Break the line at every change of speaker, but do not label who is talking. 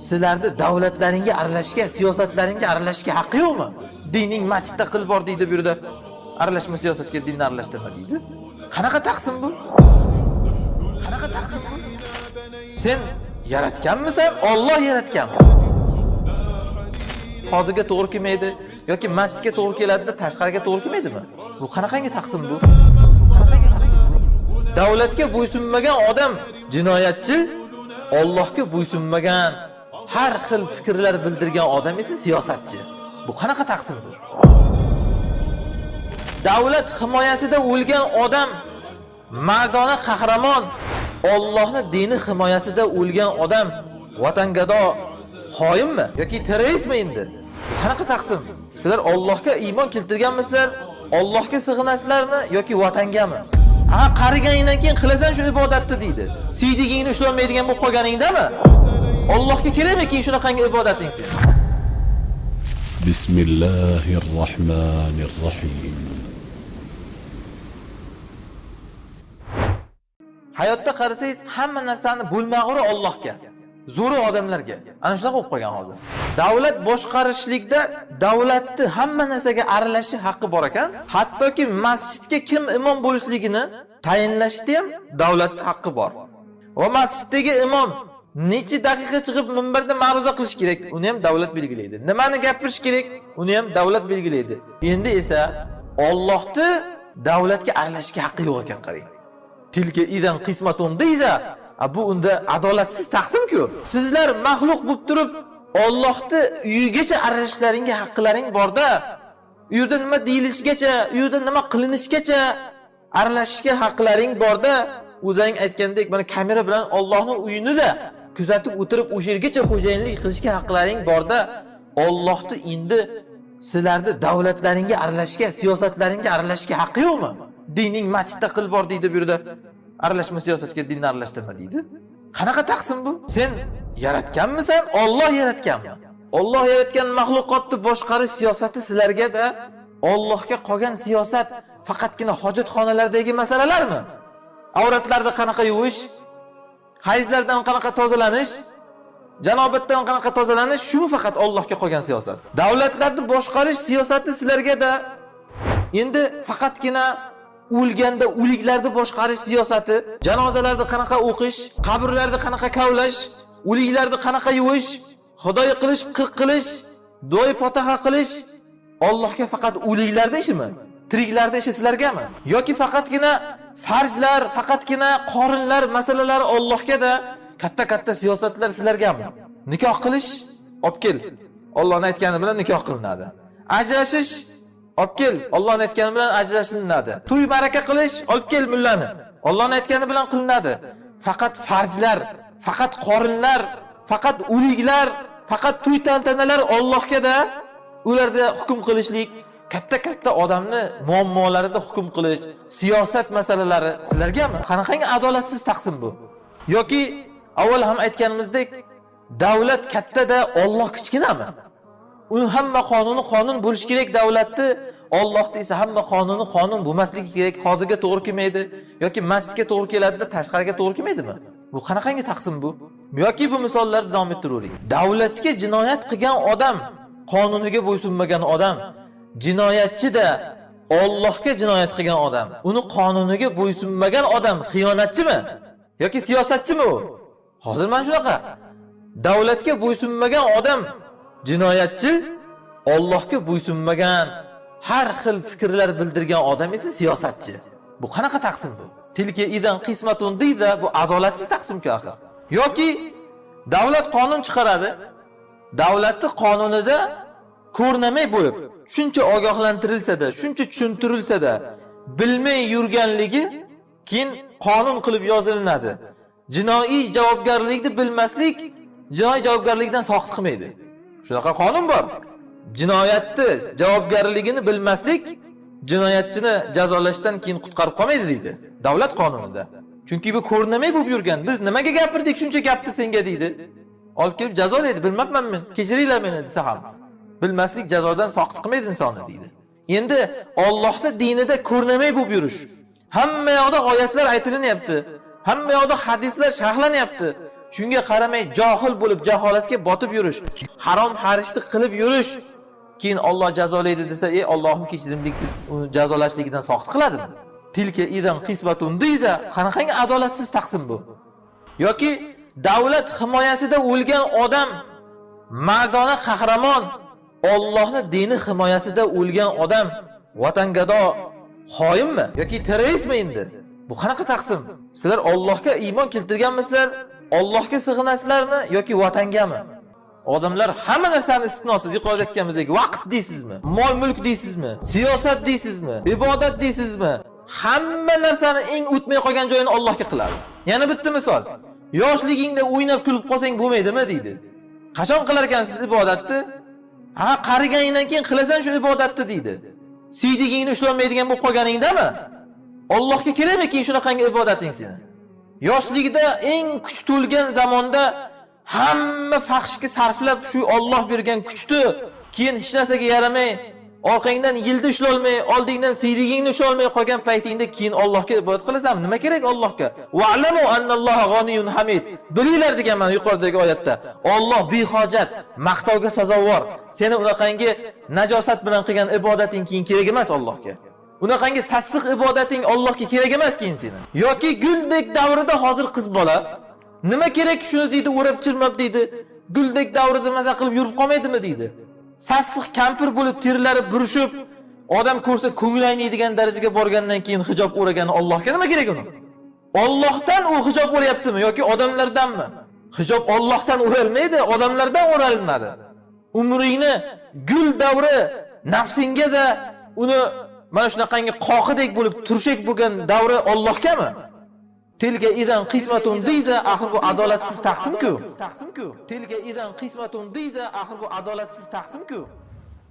sizlarni davlatlaringga aralashishga, siyosatlaringga aralashishga haqqi yo'qmi? Dining masjidda qilib bor deydi bu yerda. Aralashma siyosatga dinni aralashtirma deydi. Qanaqa taqsim bu? Qanaqa taqsim bu? Sen yaratganmisan? Alloh yaratganmi? Hozirga to'g'ri kelmaydi yoki masjidga to'g'ri keladida tashqariga to'g'ri kelmaydimi? Bu qanaqangi taqsim bu? Qanaqangi taqsim bu? Davlatga bo'ysunmagan odam jinoyatchi, Allohga bo'ysunmagan, har xil fikrlar bildirgan odam esa siyosatchi. Bu qanaqa taqsim bu? Davlat himoyasida o'lgan odam mardona qahramon, Allohning dini himoyasida o'lgan odam vatangado xoinmi yoki terroristmi endi? Qanaqa taqsim? Sizlar Allohga iymon keltirganmisizlar? Allohga sig'inasizlarmi yoki vatangami? Qariganingdan keyin qilasan shu ibodatni deydi. Siydigingni ushlolmaydigan bo'lib qolganingdami? Allohga kerakmi keyin shunaqangi ibodating sen?
Bismillahirrohmanirrohim.
Hayotda qarasangiz hamma narsani bo'lmag'uri Allohga, zo'ri odamlarga. Ana shunaqa bo'lib qolgan hozir. Davlat boshqarishlikda davlatni hamma narsaga aralashish haqqi bor ekan. Hattoki masjidga kim imom bo'lishligini tayinlashda ham davlatning haqqi bor. Va masjiddagi imom necha daqiqa chiqib minbarda ma'ruza qilish kerak, uni ham davlat belgilaydi. Nimani gapirish kerak, uni ham davlat belgilaydi. Endi esa Allohni davlatga aralashishga haqqi yo'q ekan, qarang. Tilka idan qismatun deyza, bu unda adolatsiz taqsim-ku. Sizlar maxluq bo'lib turib, Allohni uyigacha aralashishlaringga haqqlaring borda, u yerda nima deyilishigacha, u yerda nima qilinishgacha aralashishga haqqlaring borda, o'zing aytgandek, mana kamera bilan Allohning uyini-da kuzatib o'tirib, o'sha yergacha xo'jayinlik qilishga haqqlaring borda, Allohni endi sizlarni davlatlaringga aralashishga, siyosatlaringga aralashishga haqqi yo'qmi? Dining masjidda qilib bor deydi bu yerda. Aralashma siyosatga dinni aralashtirma deydi. Qanaqa taqsim bu? Sen yaratganmisan? Alloh yaratganmi? Alloh yaratgan mahluqotni boshqarish siyosati sizlarga-da Allohga qolgan siyosat faqatgina hojatxonalardagi masalalarmi? Avratlarni qanaqa yuvish, hayzlardan qanaqa tozalanish, janobatdan qanaqa tozalanish, shu faqat Allohga qolgan siyosat. Davlatlarni boshqarish siyosati sizlarga-da endi faqatgina o'lganda o'liklarni boshqarish siyosati, janozalarni qanaqa o'qish, qabrlarni qanaqa kavlash, o'liklarni qanaqa yuvish, xudoy qilish, qirq qilish, duoy potaha qilish Allohga faqat o'liklarda ishimi? Tiriklarda ishi sizlargami? Yoki faqatgina farzlar, faqatgina qorinlar masalalari Allohga-da katta-katta siyosatlar sizlargami? Nikoh qilish, olib kel. Allohning aytgani bilan nikoh qilinadi. Ajrashish, olib kel. Allohning aytgani bilan ajrashiladi. To'y baraka qilish, olib kel mullani. Allohning aytgani bilan qilinadi. Faqat farzlar, faqat qorinlar, faqat o'liklar, faqat to'y tantanalar Allohga-da ularda hukm qilishlik, katta-katta odamni muammolarida hukm qilish, siyosat masalalari sizlargami? Qanaqangi adolatsiz taqsim bu? Yoki avval ham aytganimizdek, davlat katta-da, Alloh kichkinami? Uni hamma qonuni qonun bo'lish kerak davlatni, Allohda esa hamma qonuni qonun bo'lmasligi kerak. Hozirga to'g'ri kelmaydi yoki masjidga to'g'ri keladida tashqariga to'g'ri kelmaydimi? Bu qanaqangi taqsim bu? Yoki bu misollarni davom ettiravering. Davlatga jinoyat qilgan odam, qonuniga bo'ysunmagan odam, jinoyatchi-da Allohga jinoyat qilgan odam, uni qonuniga bo'ysunmagan odam xiyonatchimi yoki siyosatchimi u? Hozir mana shunaqa. Davlatga bo'ysunmagan odam jinoyatchi, Allohga bo'ysunmagan, har xil fikrlar bildirgan odam esa siyosatchi. Bu qanaqa taqsim bu? Tilka idan qismatun deydi, bu adolatsiz taqsim-ku axir. Yoki davlat qonun chiqaradi. Davlatning qonunida ko'rnamay bo'lib, shuncha ogohlantirilsa-da, shuncha tushuntirilsa-da, bilmay yurganligi keyin qonun qilib yozilinadi. Jinoiy javobgarlikni bilmaslik jinoiy javobgarlikdan soqit qilmaydi. Shunaqa qonun bor. Jinoyatni javobgarligini bilmaslik jinoyatchini jazolashdan keyin qutqarib qolmaydi deydi davlat qonunida. Chunki bu ko'rnamay bo'lib yurgan. Biz nimaga gapirdik shuncha gapni senga deydi. Olib kelib jazolaydi, bilmabman men, kechiringlar meni desa ham. Bilmaslik jazodan soqit qilmaydi insonni deydi. Endi Allohning dinida ko'rnamay bo'lib yurish. Hamma yoqda oyatlar aytilinyapti. Hamma yoqda hadislar sharhlanyapti. shunga qaramay johil bo'lib jaholatga botib yurish, harom harishlik qilib yurish, keyin Alloh jazolaydi desa, Allohim kechirimlik uni jazolashligidan soqit qiladimi? Tilka idan qismatun diza, qanaqangi adolatsiz taqsim bu? Yoki davlat himoyasida o'lgan odam mardona qahramon, Allohning dini himoyasida o'lgan odam vatangado xoinmi yoki terroristmi endi? Bu qanaqa taqsim? Sizlar Allohga iymon keltirganmisizlar? Allohga sig'inasizlarmi yoki vatangami? Odamlar hamma narsani istisnosiz yuqorida aytganimizdek vaqt deysizmi? Mol mulk deysizmi? Siyosat deysizmi? Ibodat deysizmi? Hamma narsani eng o'tmay qolgan joyini Allohga qiladi. Yana bitta misol. Yoshligingda o'ynab kulib qolsang bo'lmaydimi deydi. Qachon qilar ekansiz ibodatni? Ha, qariganingdan keyin qilasan shu ibodatni deydi. Siydigingni ushlolmaydigan bo'lib qolganingdami? Allohga kerakmi keyin shunaqangi ibodating seni? Yoshligida eng kuch to'lgan zamonda hamma faxshga sarflab shu Alloh bergan kuchni keyin hech narsaga yaramay, orqangdan yildi ushlolmay, oldingdan siydigingni ushlolmay qolgan paytingda keyin Allohga ibodat qilasanmi? Nima kerak Allohga? Wa'lamu annalloha g'aniyun hamid. Bilinglar degan mana yuqoridagi oyatda. Alloh behojat, maqtovga sazovor. Seni unaqangi najosat bilan qilgan ibodating keyin kerak emas Allohga. Unaqangi sassiq ibodating Allohga kerak emas keyin seni. Yoki guldek davrida hozir qiz bola nima kerak shuni deydi, o'rab chirmab deydi. Guldek davrida maza qilib yurib qolmaydimi deydi. Sassiq kampir bo'lib terilari burishib, odam ko'rsa ko'nglaynaydigan darajaga borgandan keyin hijob o'ragan Allohga nima kerak uni? Allohdan u hijob o'rayaptimi yoki odamlardanmi? Hijob Allohdan o'ralmaydi, odamlardan o'ralinadi. Umringni gul davri nafsingga da uni mana shunaqangi qoqidek bo'lib turshak bo'lgan davri Allohgami? Tilga idan qismatun diza, axir bu adolatsiz taqsim-ku. Tilga idan qismatun diza, axir bu adolatsiz taqsim-ku.